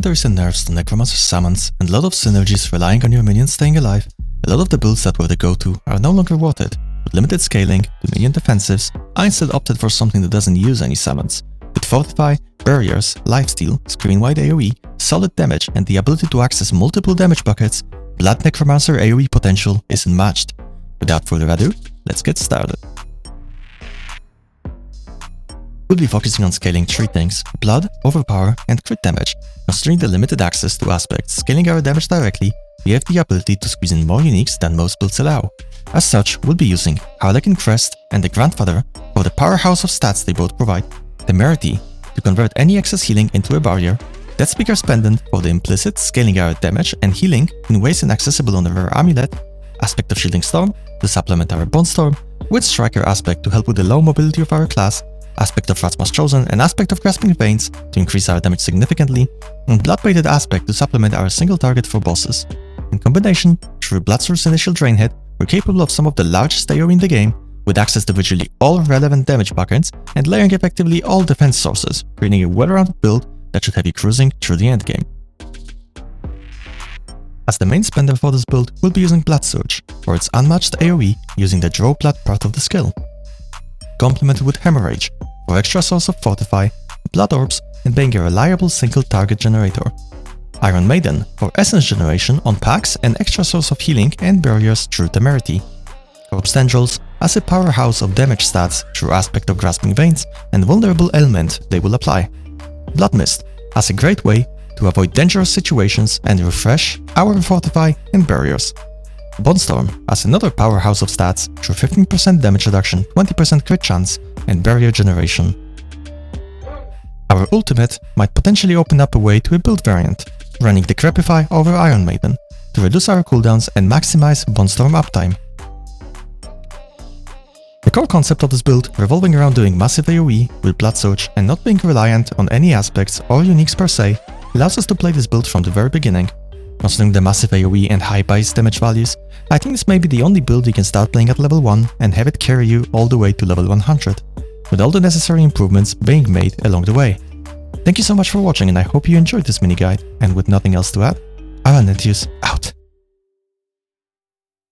commentaries and nerfs to Necromancer summons, and a lot of synergies relying on your minions staying alive, a lot of the builds that were the go-to are no longer worth it. With limited scaling to minion defensives, I instead opted for something that doesn't use any summons. With Fortify, Barriers, Lifesteal, Screen Wide AoE, solid damage and the ability to access multiple damage buckets, Blood Necromancer AoE potential is unmatched. Without further ado, let's get started. We'll be focusing on scaling 3 things: blood, overpower, and crit damage. Considering the limited access to aspects scaling our damage directly, we have the ability to squeeze in more uniques than most builds allow. As such, we'll be using Harlequin Crest and the Grandfather for the powerhouse of stats they both provide, Temerity to convert any excess healing into a barrier, Death Speaker's Pendant for the implicit scaling our damage and healing in ways inaccessible on the rare amulet, Aspect of Shielding Storm to supplement our Bone Storm, with Striker Aspect to help with the low mobility of our class, Aspect of Rat's Most Chosen and Aspect of Grasping Veins to increase our damage significantly, and Blood-Baited Aspect to supplement our single target for bosses. In combination, through Bloodsource Initial Drain Hit, we're capable of some of the largest AoE in the game, with access to virtually all relevant damage buckets and layering effectively all defense sources, creating a well-rounded build that should have you cruising through the endgame. As the main spender for this build, we'll be using Blood Surge for its unmatched AoE using the Draw Blood part of the skill, complemented with Hemorrhage for extra source of Fortify, Blood Orbs, and being a reliable single target generator, Iron Maiden for essence generation on packs and extra source of healing and barriers through Temerity, Corpse Tendrils as a powerhouse of damage stats through Aspect of Grasping Veins and vulnerable ailment they will apply, Blood Mist as a great way to avoid dangerous situations and refresh our Fortify and barriers, Bone Storm as another powerhouse of stats through 15% damage reduction, 20% crit chance, and barrier generation. Our ultimate might potentially open up a way to a build variant, running Decrepify over Iron Maiden to reduce our cooldowns and maximize Bone Storm uptime. The core concept of this build, revolving around doing massive AoE with Blood Surge and not being reliant on any aspects or uniques per se, allows us to play this build from the very beginning. Considering the massive AoE and high base damage values, I think this may be the only build you can start playing at level 1 and have it carry you all the way to level 100, with all the necessary improvements being made along the way. Thank you so much for watching and I hope you enjoyed this mini guide, and with nothing else to add, Avanetius out.